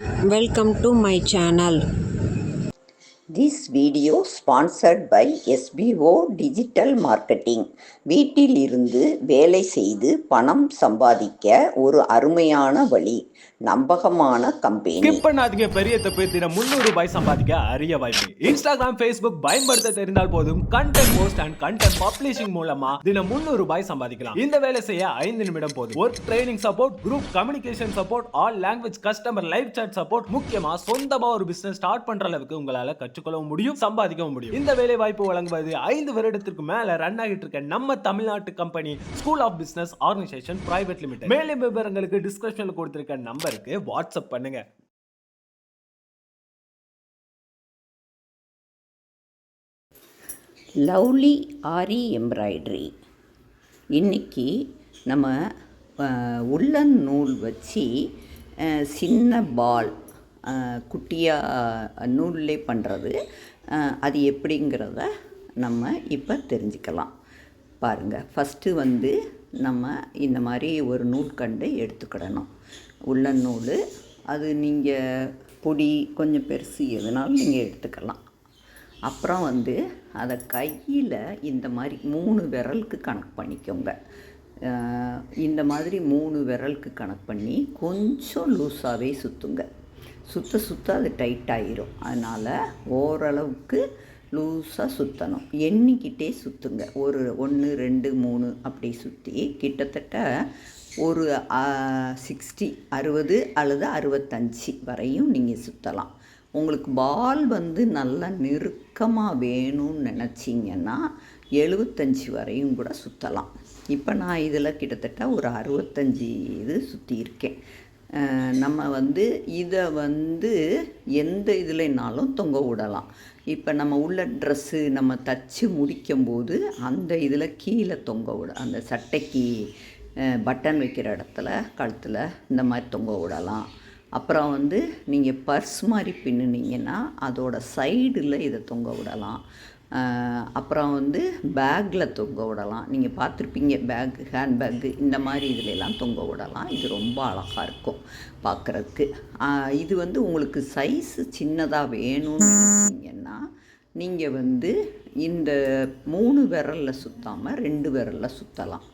Welcome to my channel. This video sponsored by SBO Digital Marketing. வீட்டில் இருந்து வேலை செய்து பணம் சம்பாதிக்க ஒரு அருமையான வழி. நம்பகமான கம்பெனி. ஸ்கிப் பண்ணாதீங்க, பெரிய தப்பு. தினம் 300 ரூபாய் சம்பாதிக்க அரிய வாய்ப்பு. இன்ஸ்டாகிராம், ஃபேஸ்புக் பயன்படுத்த தெரிந்தால் போதும். Content post and content publishing மூலமா தினம் 300 ரூபாய் சம்பாதிக்கலாம். இந்த வேலை செய்ய 5 நிமிடம் போதும். Work training support, group communication support, all language customer live chat support, முக்கியமா சொந்தமா ஒரு பிசினஸ் ஸ்டார்ட் பண்ற அளவுக்கு உங்களால கற்றுக்கொள்ளவும் முடியும், சம்பாதிக்கவும் முடியும். இந்த வேலை வாய்ப்பு வழங்குவது 5 வருடத்திற்கு மேல ரன் ஆகிட்டு இருக்க நம்ம தமிழ்நாட்டு company school of business organisation private limited. மேலும் விவரங்களுக்கு டிஸ்கிரிப்ஷன்ல கொடுத்திருக்க நம்பருக்கு வாட்ஸ்அப் பண்ணுங்க. Lovely aari embroidery. இன்றைக்கி நம்ம உள்ளன் நூல் வச்சு சின்ன பால் குட்டியாக நூல்லே பண்ணுறது, அது எப்படிங்கிறத நம்ம இப்போ தெரிஞ்சுக்கலாம். பாருங்கள், ஃபஸ்ட்டு நம்ம இந்த மாதிரி ஒரு நூல்கண்டு எடுத்துக்கிடணும். உள்ளன் நூல், அது நீங்கள் பொடி கொஞ்சம் பெருசு எதுனாலும் நீங்கள் எடுத்துக்கலாம். அப்புறம் அதை கையில் இந்த மாதிரி 3 விரலுக்கு கணக்கு பண்ணிக்கோங்க. இந்த மாதிரி 3 விரலுக்கு கணக்கு பண்ணி கொஞ்சம் லூஸாகவே சுற்றுங்க. சுற்ற அது டைட் ஆகிரும். அதனால் ஓரளவுக்கு லூஸாக சுற்றணும். எண்ணிக்கிட்டே சுற்றுங்க. ஒரு 1 2 3 அப்படி சுற்றி கிட்டத்தட்ட ஒரு 60 அல்லது 65 வரையும் நீங்கள் சுற்றலாம். உங்களுக்கு பால் நல்லா நெருக்கமாக வேணும்னு நினச்சிங்கன்னா 75 வரையும் கூட சுற்றலாம். இப்போ நான் இதில் கிட்டத்தட்ட ஒரு 65 இது சுற்றியிருக்கேன். நம்ம இதை எந்த இதுலனாலும் தொங்க விடலாம். இப்போ நம்ம உள்ள ட்ரெஸ்ஸு நம்ம தச்சு முடிக்கும்போது அந்த இதில் கீழே தொங்க விட, அந்த சட்டைக்கு பட்டன் வைக்கிற இடத்துல கழுத்தில் இந்த மாதிரி தொங்க விடலாம். அப்புறம் நீங்கள் பர்ஸ் மாதிரி பின்னுனீங்கன்னா அதோட சைடில் இதை தொங்க விடலாம். அப்புறம் பேக்கில் தொங்க விடலாம். நீங்கள் பார்த்துருப்பீங்க, பேக்கு, ஹேண்ட்பேக்கு இந்த மாதிரி இதிலெல்லாம் தொங்க விடலாம். இது ரொம்ப அழகாக இருக்கும் பார்க்குறதுக்கு. இது உங்களுக்கு சைஸு சின்னதாக வேணும்னு நினச்சிங்கன்னா நீங்கள் இந்த 3 விரலில் சுற்றாமல் 2 விரலில் சுற்றலாம்.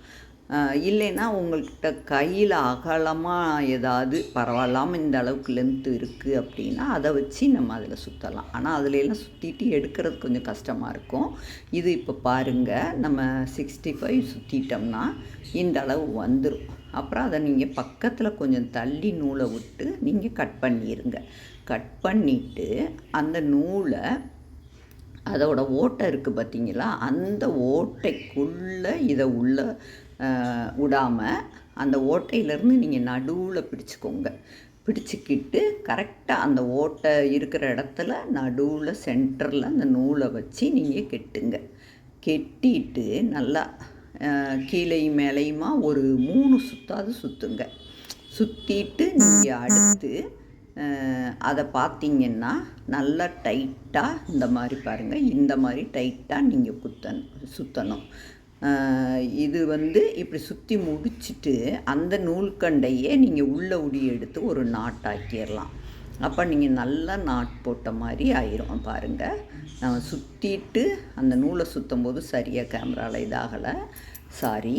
இல்லைன்னா உங்கள்கிட்ட கையில் அகலமாக ஏதாவது பரவாயில்லாமல் இந்த அளவுக்கு லென்த்து இருக்குது அப்படின்னா அதை வச்சு நம்ம அதில் சுற்றலாம். ஆனால் அதிலெல்லாம் சுற்றிட்டு எடுக்கிறது கொஞ்சம் கஷ்டமாக இருக்கும். இது இப்போ பாருங்கள், நம்ம 65 சுற்றிட்டோம்னா இந்த அளவு வந்துடும். அப்புறம் அதை நீங்கள் பக்கத்தில் கொஞ்சம் தள்ளி நூலை விட்டு நீங்கள் கட் பண்ணிடுங்க. கட் பண்ணிவிட்டு அந்த நூலை, அதோட ஓட்டை இருக்குது பார்த்தீங்களா, அந்த ஓட்டைக்குள்ளே இதை உள்ள விடாமல் அந்த ஓட்டையிலேருந்து நீங்கள் நடுவில் பிடிச்சிக்கோங்க. பிடிச்சிக்கிட்டு கரெக்டாக அந்த ஓட்டை இருக்கிற இடத்துல நடுவில் சென்டரில் அந்த நூலை வச்சு நீங்கள் கெட்டுங்க. கெட்டிட்டு நல்லா கீழையும் மேலேயுமா ஒரு 3 சுற்றாவது சுற்றுங்க. சுற்றிட்டு நீங்கள் அடுத்து அதை பார்த்திங்கன்னா நல்லா டைட்டாக இந்த மாதிரி பாருங்கள், இந்த மாதிரி டைட்டாக நீங்கள் சுற்றணும். இது இப்படி சுற்றி முடிச்சுட்டு அந்த நூல்கண்டையே நீங்கள் உள்ளே உடி எடுத்து ஒரு நாட்டாக்கிடலாம். அப்போ நீங்கள் நல்லா நாட் போட்ட மாதிரி ஆயிரும். பாருங்கள், நம்ம சுற்றிட்டு அந்த நூலை சுற்றும் போது சரியாக கேமராவில் இதாகலை, சாரி,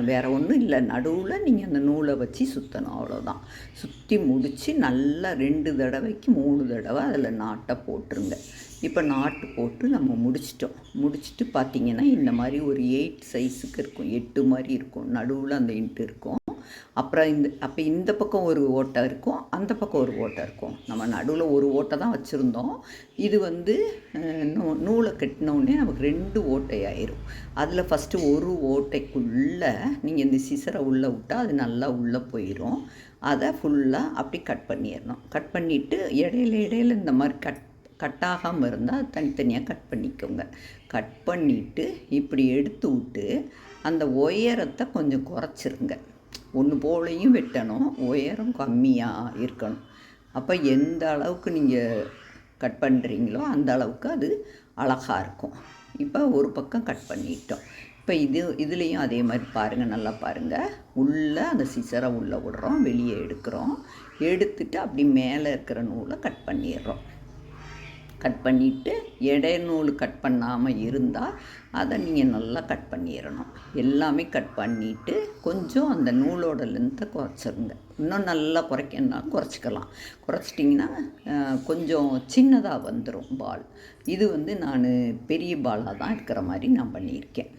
வேறு ஒன்றும் இல்லை. நடுவில் நீங்கள் அந்த நூலை வச்சு சுற்றணும், அவ்வளோதான். சுற்றி முடித்து நல்லா 2 தடவைக்கு 3 தடவை அதில் நாட்டை போட்டுருங்க. இப்போ நாட்டு போட்டு நம்ம முடிச்சுட்டு பார்த்திங்கன்னா இந்த மாதிரி ஒரு 8 சைஸுக்கு இருக்கும், 8 மாதிரி இருக்கும். நடுவில் அந்த இன்ட்டு இருக்கும். அப்புறம் அப்போ இந்த பக்கம் ஒரு ஓட்டை இருக்கும், அந்த பக்கம் ஒரு ஓட்டை இருக்கும். நம்ம நடுவில் ஒரு ஓட்டை தான் வச்சுருந்தோம். இது நூலை கட்டினோடனே நமக்கு 2 ஓட்டை ஆயிரும். அதில் ஃபஸ்ட்டு ஒரு ஓட்டைக்குள்ளே நீங்கள் இந்த சிசரை உள்ளே விட்டால் அது நல்லா உள்ளே போயிடும். அதை ஃபுல்லாக அப்படி கட் பண்ணிடணும். கட் பண்ணிவிட்டு இடையில இந்த மாதிரி கட்டாகாமல் இருந்தால் தனித்தனியாக கட் பண்ணிக்கோங்க. கட் பண்ணிவிட்டு இப்படி எடுத்து விட்டு அந்த உயரத்தை கொஞ்சம் குறைச்சிருங்க. ஒன்று போலையும் வெட்டணும், உயரம் கம்மியாக இருக்கணும். அப்போ எந்த அளவுக்கு நீங்கள் கட் பண்ணுறீங்களோ அந்த அளவுக்கு அது அழகாக இருக்கும். இப்போ ஒரு பக்கம் கட் பண்ணிட்டோம். இப்போ இதுலேயும் அதே மாதிரி பாருங்கள், நல்லா பாருங்கள். உள்ளே அந்த சிசரை உள்ளே விடுறோம், வெளியே எடுக்கிறோம். எடுத்துட்டு அப்படி மேலே இருக்கிற நூலை கட் பண்ணிடுறோம். கட் பண்ணிவிட்டு நூல் கட் பண்ணாமல் இருந்தால் அதை நீங்கள் நல்லா கட் பண்ணிடணும். எல்லாமே கட் பண்ணிவிட்டு கொஞ்சம் அந்த நூலோட லென்த்தை குறைச்சிருங்க. இன்னும் நல்லா குறைக்கணும்னாலும் குறைச்சிக்கலாம். குறைச்சிட்டிங்கன்னா கொஞ்சம் சின்னதாக வந்துடும் பால். இது நான் பெரிய பாலாக தான் இருக்கிற மாதிரி நான் பண்ணியிருக்கேன்.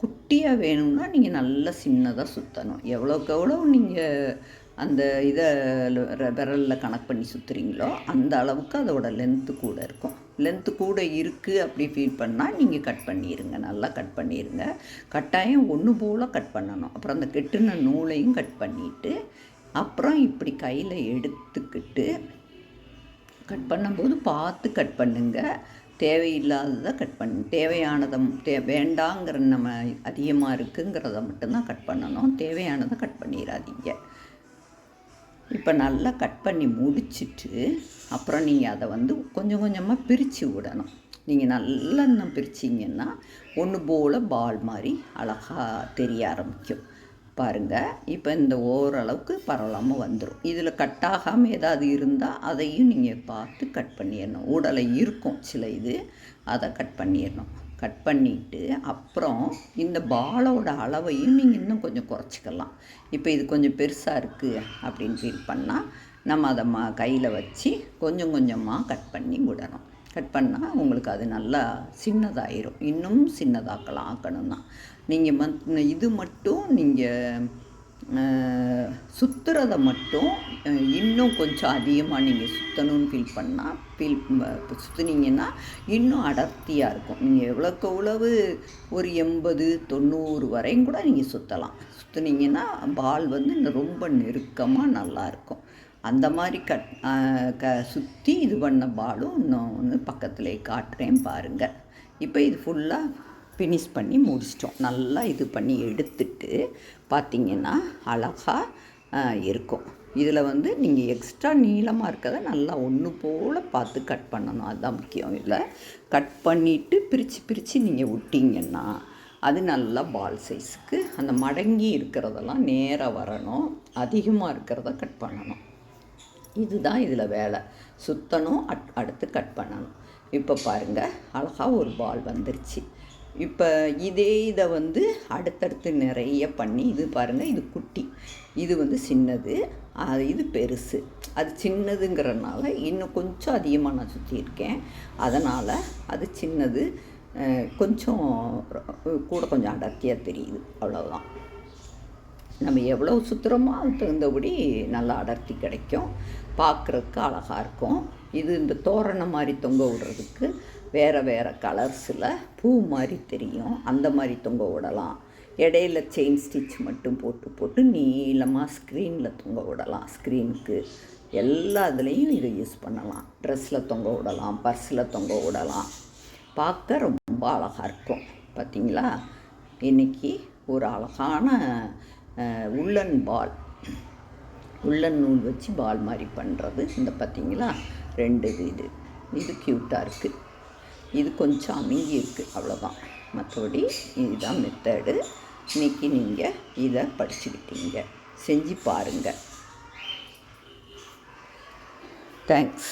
குட்டியாக வேணும்னா நீங்கள் நல்லா சின்னதாக சுற்றணும். எவ்வளோக்கு எவ்வளோ நீங்கள் அந்த இதை விரலில் கணக்கு பண்ணி சுற்றுறீங்களோ அந்த அளவுக்கு அதோட லென்த்து கூட இருக்கும். லென்த்து கூட இருக்குது அப்படி ஃபீல் பண்ணால் நீங்கள் கட் பண்ணிடுங்க. நல்லா கட் பண்ணிடுங்க. கட்டாயம் ஒன்று போல் கட் பண்ணணும். அப்புறம் அந்த கெட்டின நூலையும் கட் பண்ணிவிட்டு அப்புறம் இப்படி கையில் எடுத்துக்கிட்டு கட் பண்ணும்போது பார்த்து கட் பண்ணுங்க. தேவையில்லாததை கட் தேவையானதை வேண்டாங்கிற நம்ம அதிகமாக இருக்குங்கிறத மட்டும்தான் கட் பண்ணணும். தேவையானதை கட் பண்ணிடாதீங்க. இப்போ நல்லா கட் பண்ணி முடிச்சுட்டு அப்புறம் நீங்கள் அதை கொஞ்சம் கொஞ்சமாக பிரித்து விடணும். நீங்கள் நல்லா இன்னும் பிரிச்சிங்கன்னா ஒன்று போல் பால் மாதிரி அழகாக தெரிய ஆரம்பிக்கும். பாருங்கள், இப்போ இந்த ஓரளவுக்கு பரவலாமல் வந்துடும். இதில் கட்டாகாமல் ஏதாவது இருந்தால் அதையும் நீங்கள் பார்த்து கட் பண்ணிடணும். உடலை இருக்கும் சில இது, அதை கட் பண்ணிடணும். கட் பண்ணிவிட்டு அப்புறம் இந்த பாலோட அளவையும் நீங்கள் இன்னும் கொஞ்சம் குறைச்சிக்கலாம். இப்போ இது கொஞ்சம் பெருசாக இருக்குது அப்படின்னு ஃபீல் பண்ணால் நம்ம அதை கையில் வச்சு கொஞ்சம் கொஞ்சமாக கட் பண்ணி விடணும். கட் பண்ணால் உங்களுக்கு அது நல்லா சின்னதாயிரும். இன்னும் ஆக்கணும்னா நீங்கள் இது மட்டும் நீங்கள் சுற்றுறதை மட்டும் இன்னும் கொஞ்சம் அதிகமாக நீங்கள் சுற்றணும்னு ஃபீல் சுற்றுனீங்கன்னா இன்னும் அடர்த்தியாக இருக்கும். நீங்கள் எவ்வளோக்கு எவ்வளவு ஒரு 80-90 வரையும் கூட நீங்கள் சுற்றலாம். சுற்றுனீங்கன்னா பால் ரொம்ப நெருக்கமாக நல்லாயிருக்கும். அந்த மாதிரி சுற்றி இது பண்ண பாலும் இன்னொன்று பக்கத்துலேயே காட்டுறேன் பாருங்கள். இப்போ இது ஃபுல்லாக ஃபினிஷ் பண்ணி முடிச்சிட்டோம். நல்லா இது பண்ணி எடுத்துட்டு பார்த்திங்கன்னா அழகாக இருக்கும். இதில் நீங்கள் எக்ஸ்ட்ரா நீளமாக இருக்கிறத நல்லா ஒன்று போல் பார்த்து கட் பண்ணணும். அதுதான் முக்கியம். இல்லை கட் பண்ணிவிட்டு பிரித்து நீங்கள் விட்டிங்கன்னா அது நல்லா பால் சைஸுக்கு அந்த மடங்கி இருக்கிறதெல்லாம் நேராக வரணும். அதிகமாக இருக்கிறத கட் பண்ணணும். இதுதான் இதில் வேலை. சுற்றணும், அடுத்து கட் பண்ணணும். இப்போ பாருங்கள், அழகாக ஒரு பால் வந்துருச்சு. இப்போ இதை அடுத்தடுத்து நிறைய பண்ணி இது பாருங்கள், இது குட்டி, இது சின்னது, இது பெருசு. அது சின்னதுங்கிறனால இன்னும் கொஞ்சம் அதிகமாக நான் சுற்றியிருக்கேன். அதனால் அது சின்னது கொஞ்சம் கூட கொஞ்சம் அடர்த்தியாக தெரியுது. அவ்வளோதான். நம்ம எவ்வளோ சுற்றுறோமோ அதுக்கு தகுந்தபடி நல்லா அடர்த்தி கிடைக்கும். பார்க்குறதுக்கு அழகாக இருக்கும். இது இந்த தோரணம் மாதிரி தொங்க விடுறதுக்கு வேறு கலர்ஸில் பூ மாதிரி தெரியும். அந்த மாதிரி தொங்க விடலாம். இடையில செயின் ஸ்டிச் மட்டும் போட்டு நீளமாக ஸ்க்ரீனில் தொங்க விடலாம். ஸ்க்ரீனுக்கு எல்லா இதுலேயும் இதை யூஸ் பண்ணலாம். ட்ரெஸ்ஸில் தொங்க விடலாம், பர்ஸில் தொங்க விடலாம். பார்க்க ரொம்ப அழகாக இருக்கும். பார்த்திங்களா, இன்றைக்கி ஒரு அழகான உள்ளன் நூல் வச்சு பால் மாதிரி பண்ணுறது. இந்த பார்த்திங்களா 2 இது க்யூட்டாக இருக்குது. இது கொஞ்சம் அமுங்கி இருக்குது. அவ்வளோதான். மற்றபடி இதுதான் மெத்தடு. இன்றைக்கி நீங்கள் இதை படிச்சுக்கிட்டீங்க. செஞ்சு பாருங்கள். தேங்க்ஸ்.